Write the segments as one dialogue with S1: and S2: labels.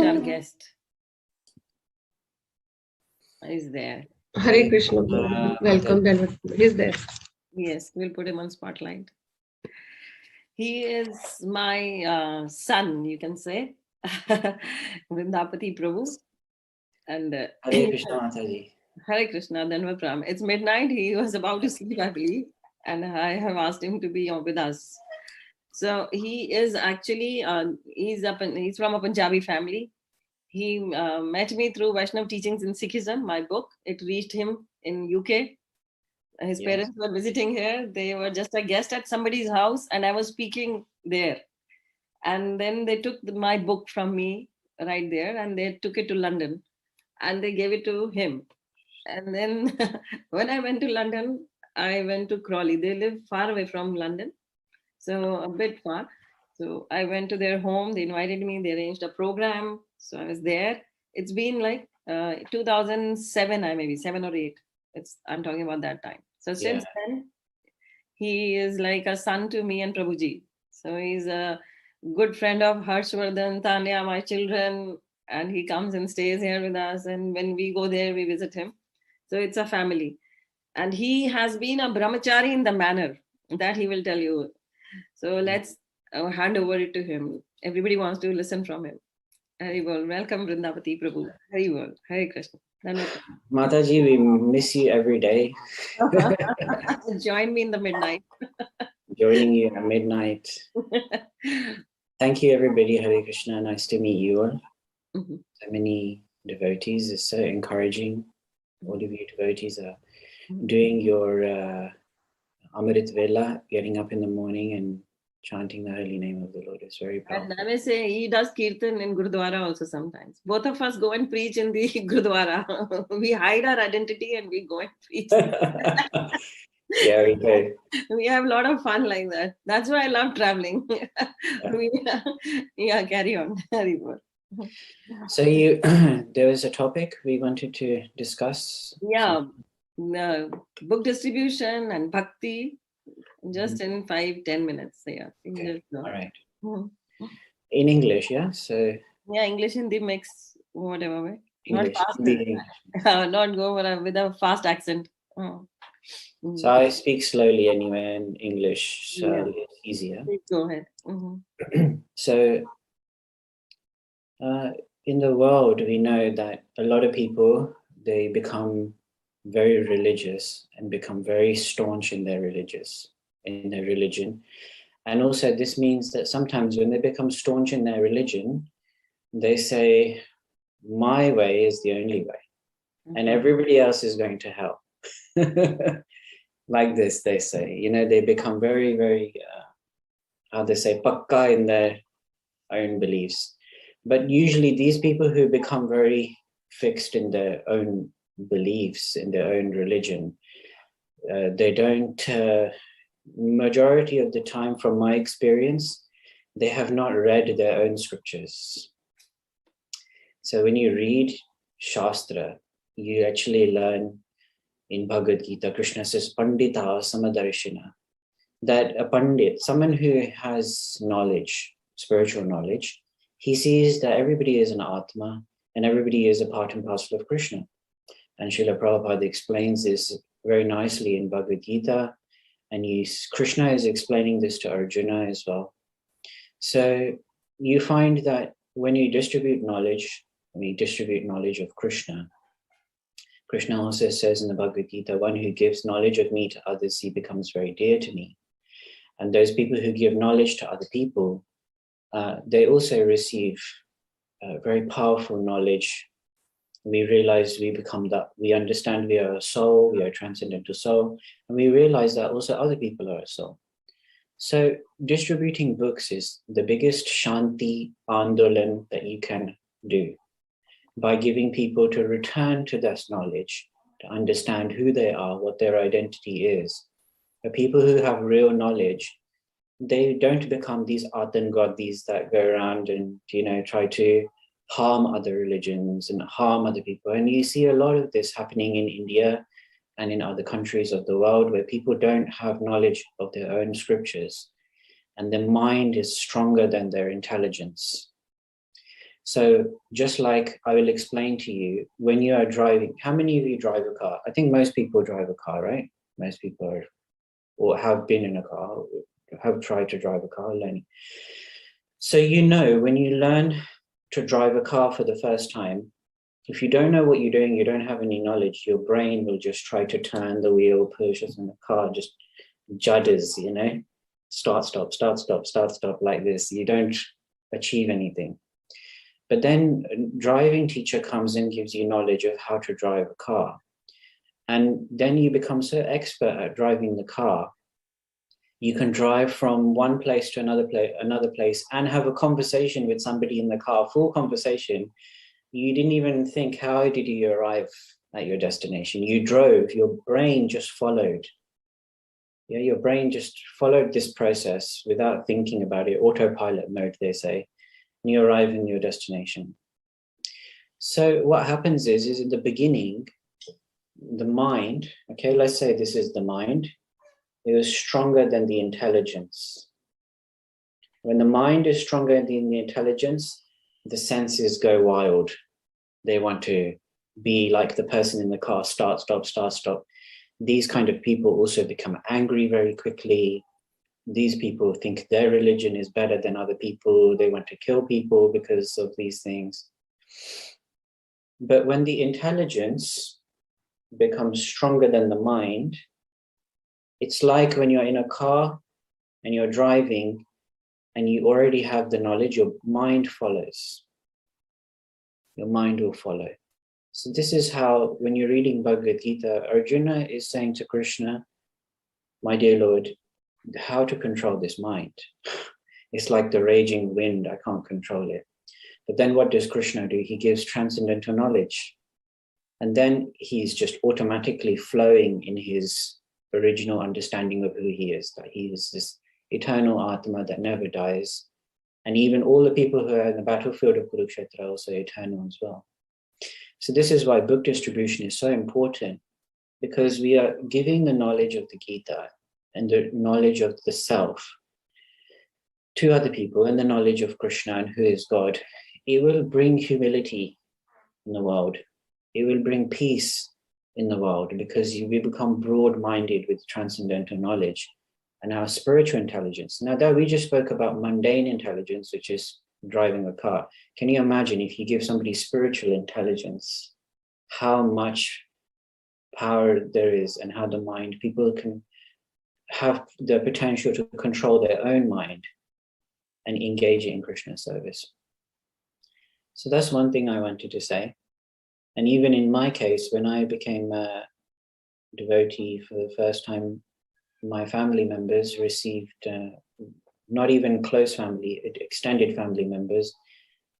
S1: Our guest is there.
S2: Hare Krishna. Welcome, Vrindapati. He's there.
S1: Yes, we'll put him on spotlight. He is my son, you can say, Vrindapati Prabhu. And
S3: Hare Krishna Mataji.
S1: Hare Krishna, Dhanva Pram. It's midnight. He was about to sleep, I believe, and I have asked him to be with us. So he is actually he's from a Punjabi family. He met me through Vaishnav Teachings in Sikhism, my book. It reached him in UK. His
S3: Yes.
S1: parents were visiting here. They were just a guest at somebody's house, and I was speaking there. And then they took my book from me right there, and they took it to London, and they gave it to him. And then when I went to London, I went to Crawley. They live far away from London, so a bit far. So I went to their home. They invited me. They arranged a program. So I was there. It's been like 2007, I maybe 7 or 8. I'm talking about that time. So since then, he is like a son to me and Prabhuji. So he's a good friend of Harshvardhan, Tanya, my children, and he comes and stays here with us. And when we go there, we visit him. So it's a family. And he has been a brahmachari in the manor. That he will tell you. So let's hand over it to him. Everybody wants to listen from him. Hari Bol. Welcome, Vrindapati Prabhu. Hari Bol. Hare Krishna.
S3: Mataji, we miss you every day.
S1: Join me in the midnight.
S3: Joining you at midnight. Thank you, everybody. Hare Krishna. Nice to meet you all.
S1: Mm-hmm.
S3: So many devotees. It's so encouraging. All of you devotees are doing your Amrit Vela, getting up in the morning and chanting the holy name of the Lord. It's very powerful.
S1: And I may say he does kirtan in Gurdwara also sometimes. Both of us go and preach in the Gurdwara. We hide our identity and we go and preach.
S3: Yeah, we go.
S1: We have a lot of fun like that. That's why I love traveling. Carry on.
S3: So there was a topic we wanted to discuss.
S1: Yeah, book distribution and bhakti. Just in 5-10 minutes. Yeah.
S3: Okay. All right.
S1: Mm-hmm.
S3: In English, yeah? So
S1: yeah, English Hindi mix, whatever way.
S3: English,
S1: Not fast. Not go with a fast accent. Oh. Mm-hmm.
S3: So I speak slowly anyway in English, so it's easier.
S1: Please go ahead. Mm-hmm.
S3: So in the world, we know that a lot of people, they become very religious and become very staunch in their religion. And also this means that sometimes when they become staunch in their religion, they say, my way is the only way. Mm-hmm. And everybody else is going to hell. Like this, they say. You know, they become very, very, how they say, pakka in their own beliefs. But usually these people who become very fixed in their own beliefs, in their own religion, they don't, majority of the time from my experience, they have not read their own scriptures. So when you read Shastra, you actually learn in Bhagavad Gita, Krishna says, Pandita Samadarshina, that a Pandit, someone who has knowledge, spiritual knowledge, he sees that everybody is an Atma and everybody is a part and parcel of Krishna. And Srila Prabhupada explains this very nicely in Bhagavad Gita. And Krishna is explaining this to Arjuna as well. So you find that when you distribute knowledge, of Krishna, Krishna also says in the Bhagavad Gita, one who gives knowledge of me to others, he becomes very dear to me. And those people who give knowledge to other people, they also receive very powerful knowledge. We realize we understand we are a soul, we are a transcendental soul, and we realize that also other people are a soul. So distributing books is the biggest Shanti Andolan that you can do, by giving people to return to this knowledge, to understand who they are, what their identity is. The people who have real knowledge, they don't become these Atangadis that go around and, try to harm other religions and harm other people. And you see a lot of this happening in India and in other countries of the world where people don't have knowledge of their own scriptures. and their mind is stronger than their intelligence. So just like I will explain to you, when you are driving, how many of you drive a car? I think most people drive a car, right? Most people are, or have been in a car, have tried to drive a car, learning. So you know, when you learn to drive a car for the first time, if you don't know what you're doing, you don't have any knowledge, your brain will just try to turn the wheel, push us, and the car just judders, you know, start, stop, start, stop, start, stop, like this. You don't achieve anything. But then a driving teacher comes and gives you knowledge of how to drive a car. And then you become so expert at driving the car, you can drive from one place to another place and have a conversation with somebody in the car, full conversation. You didn't even think, how did you arrive at your destination? You drove, your brain just followed. Yeah, your brain just followed this process without thinking about it, autopilot mode, they say, and you arrive in your destination. So what happens is in the beginning, the mind, okay, let's say this is the mind, it was stronger than the intelligence. When the mind is stronger than the intelligence, the senses go wild. They want to be like the person in the car, start, stop, start, stop. These kind of people also become angry very quickly. These people think their religion is better than other people. They want to kill people because of these things. But when the intelligence becomes stronger than the mind, it's like when you're in a car and you're driving and you already have the knowledge, your mind follows. Your mind will follow. So this is how, when you're reading Bhagavad Gita, Arjuna is saying to Krishna, my dear Lord, how to control this mind? It's like the raging wind, I can't control it. But then what does Krishna do? He gives transcendental knowledge. And then he's just automatically flowing in his original understanding of who he is, that he is this eternal Atma that never dies. And even all the people who are in the battlefield of Kurukshetra are also eternal as well. So this is why book distribution is so important, because we are giving the knowledge of the Gita and the knowledge of the self to other people, and the knowledge of Krishna and who is God. It will bring humility in the world. It will bring peace in the world, because we become broad-minded with transcendental knowledge and our spiritual intelligence. Now that we just spoke about mundane intelligence, which is driving a car, can you imagine if you give somebody spiritual intelligence, how much power there is, and how the mind, people can have the potential to control their own mind and engage in Krishna service. So that's one thing I wanted to say. And even in my case, when I became a devotee for the first time, my family members received, not even close family, extended family members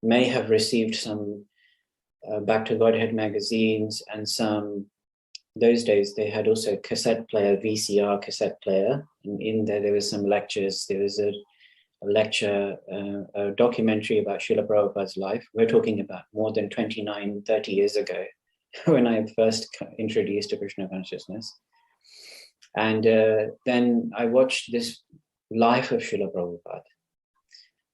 S3: may have received some Back to Godhead magazines, and some, those days they had also cassette player, VCR cassette player. And in there was some lectures. There was a lecture, a documentary about Srila Prabhupada's life. We're talking about more than 29, 30 years ago, when I first introduced to Krishna consciousness. And then I watched this life of Srila Prabhupada.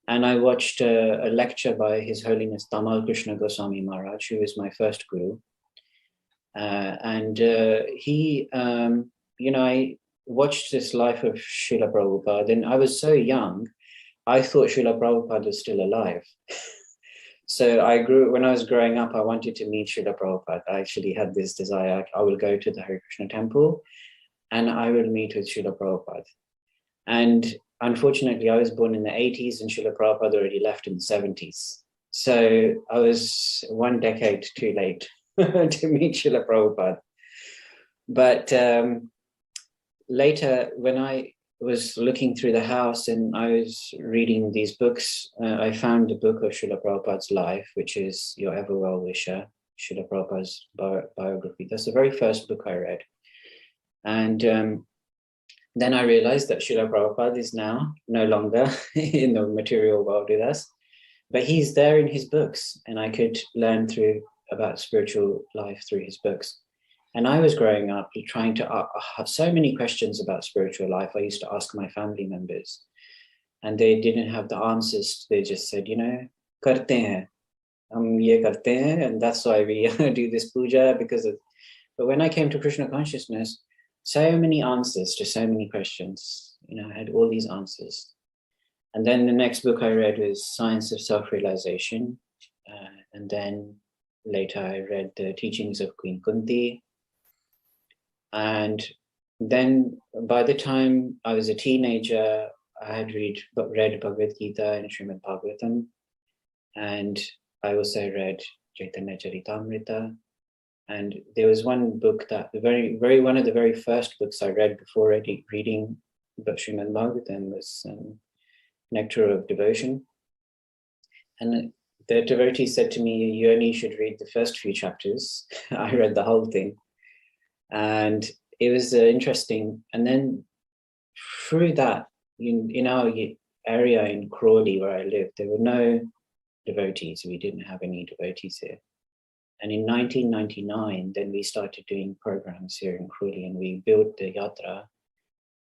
S3: And I watched a lecture by His Holiness Tamal Krishna Goswami Maharaj, who was my first guru. He, I watched this life of Srila Prabhupada, and I was so young, I thought Srila Prabhupada was still alive. So when I was growing up, I wanted to meet Srila Prabhupada. I actually had this desire, I will go to the Hare Krishna temple and I will meet with Srila Prabhupada. And unfortunately, I was born in the 80s and Srila Prabhupada already left in the 70s. So I was one decade too late to meet Srila Prabhupada. But later, when I was looking through the house and I was reading these books, I found the book of Srila Prabhupada's life, which is Your Ever Well Wisher, Srila Prabhupada's biography. That's the very first book I read. And then I realized that Srila Prabhupada is now no longer in the material world with us, but he's there in his books, and I could learn about spiritual life through his books. And I was growing up trying to have so many questions about spiritual life. I used to ask my family members. and they didn't have the answers. They just said, karte hain, hum ye karte hain, and that's why we do this puja because of. But when I came to Krishna consciousness, so many answers to so many questions. I had all these answers. And then the next book I read was Science of Self-Realization. And then later I read the teachings of Queen Kunti. And then by the time I was a teenager, I had read Bhagavad Gita and Srimad Bhagavatam. And I also read Chaitanya Charitamrita. And there was one book that one of the very first books I read before reading Srimad Bhagavatam was Nectar of Devotion. And the devotee said to me, you only should read the first few chapters. I read the whole thing. And it was interesting. And then through that, in our area in Crawley where I lived, there were no devotees. We didn't have any devotees here. And in 1999, then we started doing programs here in Crawley, and we built the yatra.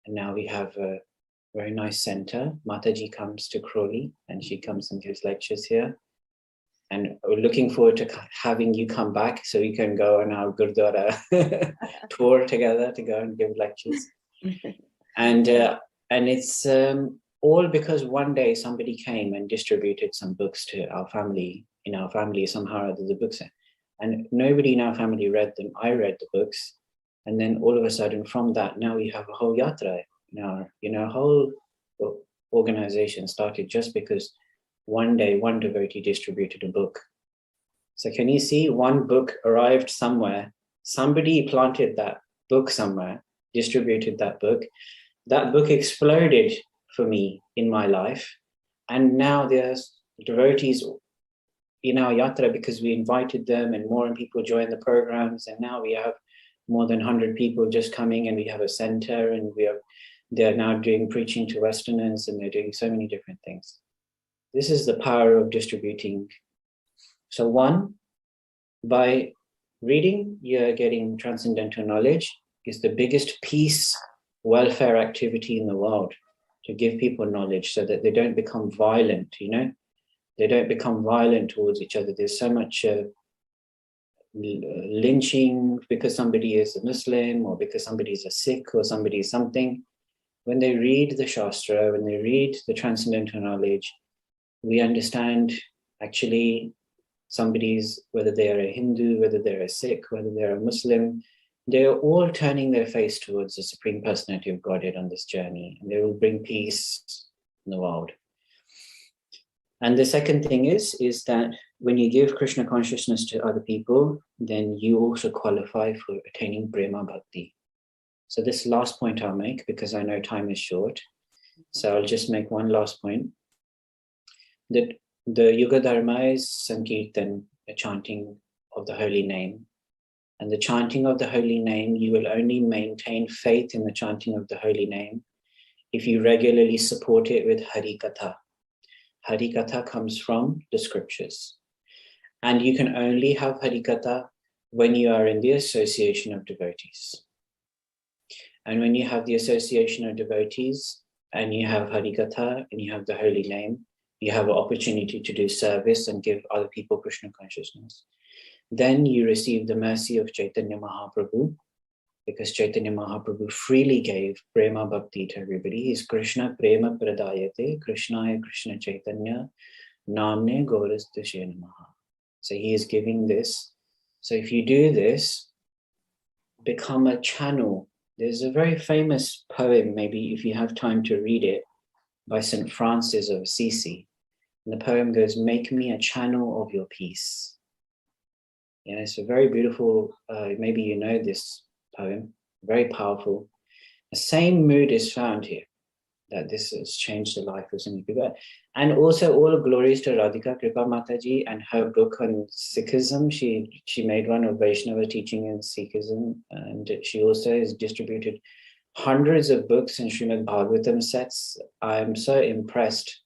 S3: And now we have a very nice center. Mataji comes to Crawley and she comes and gives lectures here. And we're looking forward to having you come back so we can go on our Gurdwara tour together to go and give lectures. And it's all because one day somebody came and distributed some books to our family. In our family, somehow or other, the books. And nobody in our family read them. I read the books. And then all of a sudden from that, now we have a whole yatra. Now, a whole organization started just because one day one devotee distributed a book. So can you see, one book arrived somewhere, somebody planted that book somewhere, distributed that book exploded for me in my life. And now there's devotees in our yatra because we invited them, and more people joined the programs. And now we have more than 100 people just coming, and we have a center, and they're now doing preaching to Westerners, and they're doing so many different things. This is the power of distributing. So one, by reading, you're getting transcendental knowledge. Is the biggest peace welfare activity in the world, to give people knowledge so that they don't become violent, They don't become violent towards each other. There's so much lynching because somebody is a Muslim or because somebody is a Sikh or somebody is something. When they read the Shastra, when they read the transcendental knowledge, we understand actually whether they are a Hindu, whether they're a Sikh, whether they're a Muslim, they're all turning their face towards the Supreme Personality of Godhead on this journey, and they will bring peace in the world. And the second thing is that when you give Krishna consciousness to other people, then you also qualify for attaining Prema Bhakti. So this last point I'll make, because I know time is short. So I'll just make one last point. That the Yuga Dharma is Sankirtan, a chanting of the holy name. And the chanting of the holy name, you will only maintain faith in the chanting of the holy name if you regularly support it with Hari Katha. Hari Katha comes from the scriptures. And you can only have Hari Katha when you are in the association of devotees. And when you have the association of devotees, and you have Hari Katha, and you have the holy name, you have an opportunity to do service and give other people Krishna consciousness. Then you receive the mercy of Chaitanya Mahaprabhu, because Chaitanya Mahaprabhu freely gave Prema Bhakti to everybody. He's Krishna Prema Pradayate, Krishnaya Krishna Chaitanya, Namne Gaurastasya Namaha. So he is giving this. So if you do this, become a channel. There's a very famous poem, maybe if you have time to read it, by St. Francis of Assisi. And the poem goes, "Make me a channel of your peace." Yeah, it's a very beautiful, maybe you know this poem, very powerful. The same mood is found here, that this has changed the life of so many people. And also all glories to Radhika Kripa Mataji and her book on Sikhism. She made one of Vaishnava teaching in Sikhism, and she also has distributed hundreds of books in Srimad Bhagavatam sets. I'm so impressed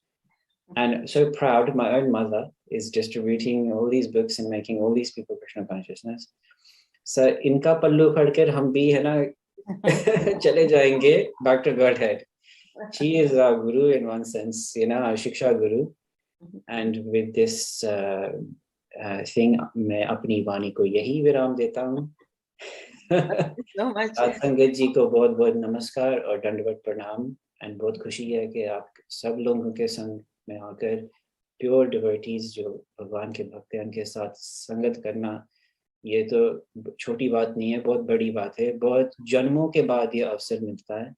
S3: and so proud. My own mother is distributing all these books and making all these people Krishna consciousness. So inka pallu padkar hum bhi hai na chale jayenge back to Godhead. She is our guru in one sense, our Shiksha guru. And with this thing, मैं अपनी वाणी को यही विराम देता हूँ.
S1: So much.
S3: संगत जी को बहुत बहुत नमस्कार और दंडवत प्रणाम. And बहुत खुशी है कि आप सब लोगों के संग में आकर प्योर डिवोटीज जो भगवान के भक्त हैं उनके साथ संगत करना, ये तो छोटी बात नहीं है, बहुत बड़ी बात है. बहुत जन्मों के बाद ये अवसर मिलता है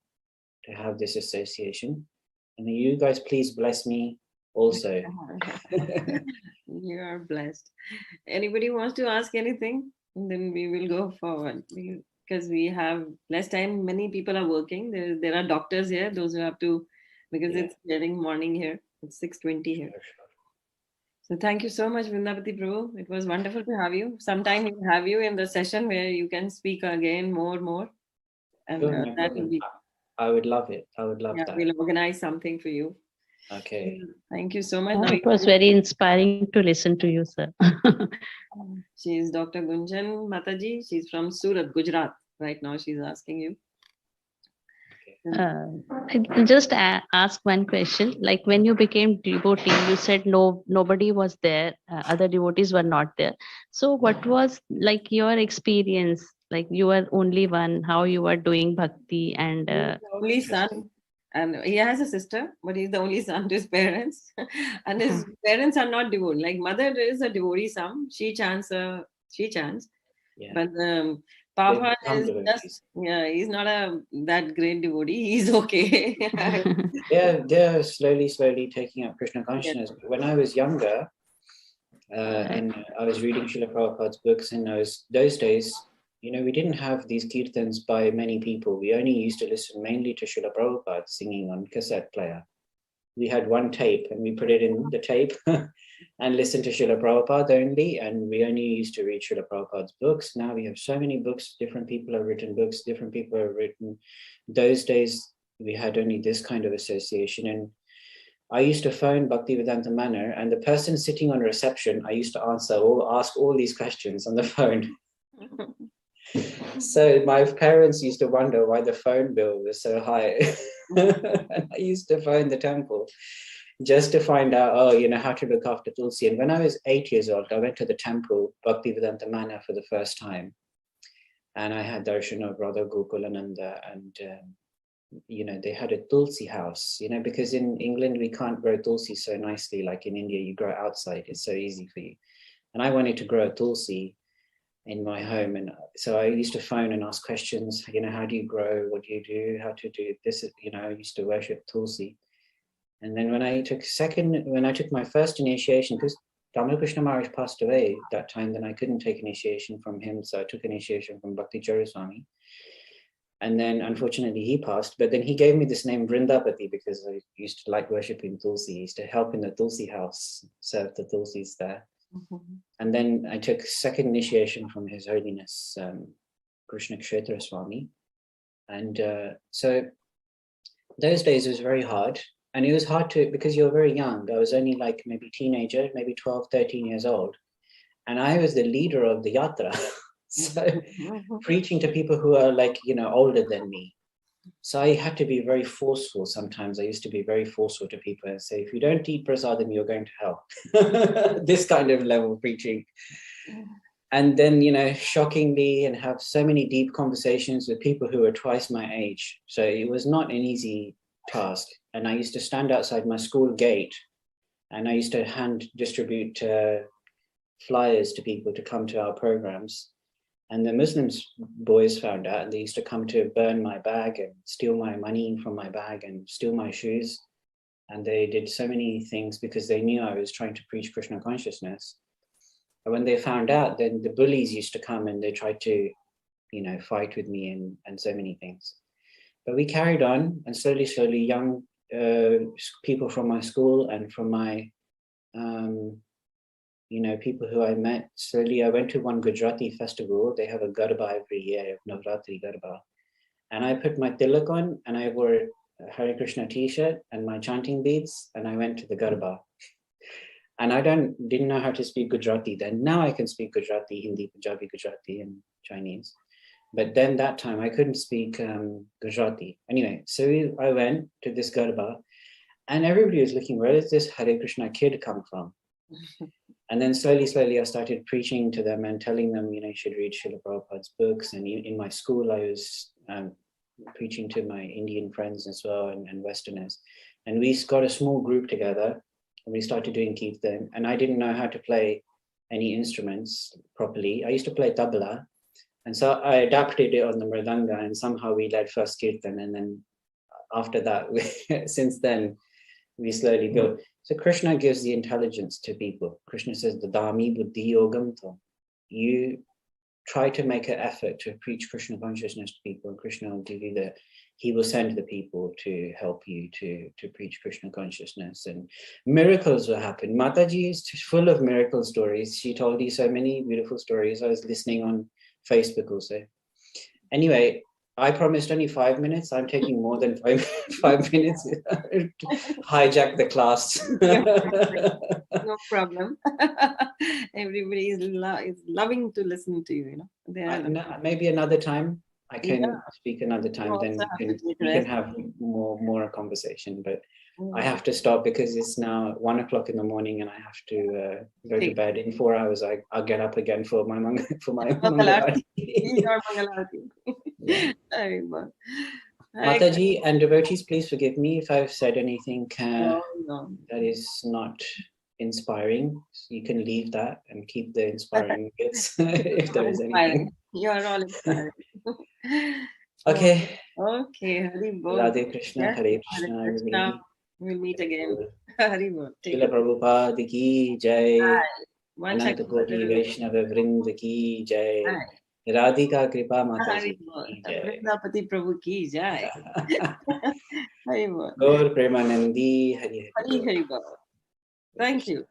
S3: to have this association. And you guys please bless me also.
S1: You are blessed. Anybody wants to ask anything? Then we will go forward because we have less time. Many people are working. There are doctors here. Those who have to, because it's getting morning here. It's 6:20 here. So thank you so much, Vrindapati Prabhu. It was wonderful to have you. Sometime we'll have you in the session where you can speak again more. And
S3: Sure,
S1: that will be.
S3: I would love it. I would love that.
S1: We'll organize something for you.
S3: Okay.
S1: Thank you so much.
S4: It was very inspiring to listen to you, sir.
S1: She is Dr. Gunjan Mataji. She's from Surat, Gujarat. Right now, she's asking you.
S4: I just ask one question. Like when you became devotee, you said nobody was there. Other devotees were not there. So what was like your experience? Like you were only one. How you were doing bhakti and
S1: the only son. And he has a sister, but he's the only son to his parents. And his parents are not devotee. Like mother is a devotee some. She chants.
S3: Yeah.
S1: But Papa is just, he's not that great devotee. He's okay.
S3: They're slowly taking up Krishna consciousness. Yes. When I was younger, and I was reading Srila Prabhupada's books in those days, we didn't have these kirtans by many people. We only used to listen mainly to Srila Prabhupada singing on cassette player. We had one tape and we put it in the tape and listened to Srila Prabhupada only. And we only used to read Srila Prabhupada's books. Now we have so many books. Different people have written books. Different people have written. Those days, we had only this kind of association. And I used to phone Bhaktivedanta Manor, and the person sitting on reception, I used to ask all these questions on the phone. So my parents used to wonder why the phone bill was so high. And I used to phone the temple just to find out, how to look after Tulsi. And when I was 8 years old, I went to the temple, Bhaktivedanta Manor, for the first time. And I had darshan of Radha Gokulananda, and they had a Tulsi house, because in England we can't grow Tulsi so nicely like in India. You grow outside, it's so easy for you. And I wanted to grow a Tulsi in my home, and so I used to phone and ask questions. How do you grow? What do you do? How to do this? I used to worship Tulsi. And then when I took my first initiation, because Ramakrishna Maharaj passed away that time, then I couldn't take initiation from him, so I took initiation from Bhakti Swami. And then unfortunately he passed, but then he gave me this name Vrindapati because I used to like worshipping Tulsi. I used to help in the Tulsi house, serve the Tulsis there. Mm-hmm. And then I took second initiation from His Holiness Krishna Kshetra Swami. And so those days it was very hard. And it was hard because you're very young. I was only like maybe teenager, maybe 12, 13 years old. And I was the leader of the yatra. So preaching to people who are like, older than me. So I had to be very forceful sometimes. I used to be very forceful to people and say, if you don't eat prasadam, you're going to hell. This kind of level preaching. And then, shockingly, and have so many deep conversations with people who are twice my age. So it was not an easy task. And I used to stand outside my school gate and I used to hand distribute flyers to people to come to our programs. And the Muslims boys found out, and they used to come to burn my bag and steal my money from my bag and steal my shoes. And they did so many things because they knew I was trying to preach Krishna consciousness. And when they found out, then the bullies used to come and they tried to, fight with me and so many things. But we carried on, and slowly, young people from my school and from my people who I met, slowly I went to one Gujarati festival. They have a Garba every year, Navratri Garba. And I put my tilak on and I wore a Hare Krishna t-shirt and my chanting beads, and I went to the Garba. And I didn't know how to speak Gujarati then. Now I can speak Gujarati, Hindi, Punjabi, Gujarati, and Chinese. But then that time I couldn't speak Gujarati. Anyway, so I went to this Garba, and everybody was looking, where does this Hare Krishna kid come from? And then slowly, I started preaching to them and telling them, you should read Srila Prabhupada's books. And in my school, I was preaching to my Indian friends as well and Westerners. And we got a small group together and we started doing Kirtan. And I didn't know how to play any instruments properly. I used to play tabla. And so I adapted it on the mridanga, and somehow we led first Kirtan. And then after that, since then, we slowly build. So Krishna gives the intelligence to people. Krishna says, Dadami buddhi yogam to. You try to make an effort to preach Krishna consciousness to people, and Krishna will give you he will send the people to help you to preach Krishna consciousness, and miracles will happen. Mataji is full of miracle stories. She told you so many beautiful stories. I was listening on Facebook also. Anyway, I promised only 5 minutes. I'm taking more than 5 minutes to hijack the class.
S1: No problem. Everybody is loving to listen to you.
S3: Maybe another time. I can speak another time. Then you can have more conversation. But I have to stop because it's now 1 o'clock in the morning, and I have to go to bed. In 4 hours, I'll get up again for my Mangalarti.
S1: Your Mangalarti.
S3: Mataji and devotees, please forgive me if I've said anything that is not inspiring. So you can leave that and keep the inspiring bits if there is anything.
S1: You are all inspiring.
S3: Okay.
S1: Okay. Hari Bol.
S3: Radhe Krishna, Hare Krishna, everybody.
S1: We'll meet again. Hari Bol.
S3: Srila Prabhupada ki jai. Ananta Koti Vaishnava Vrinda ki jai. Radhika Kripa Mataji ki jai.
S1: Vrindapati Prabhu ki jai. Hari Bol.
S3: Gaur Premanandi Hari
S1: Hari Bol. Thank you.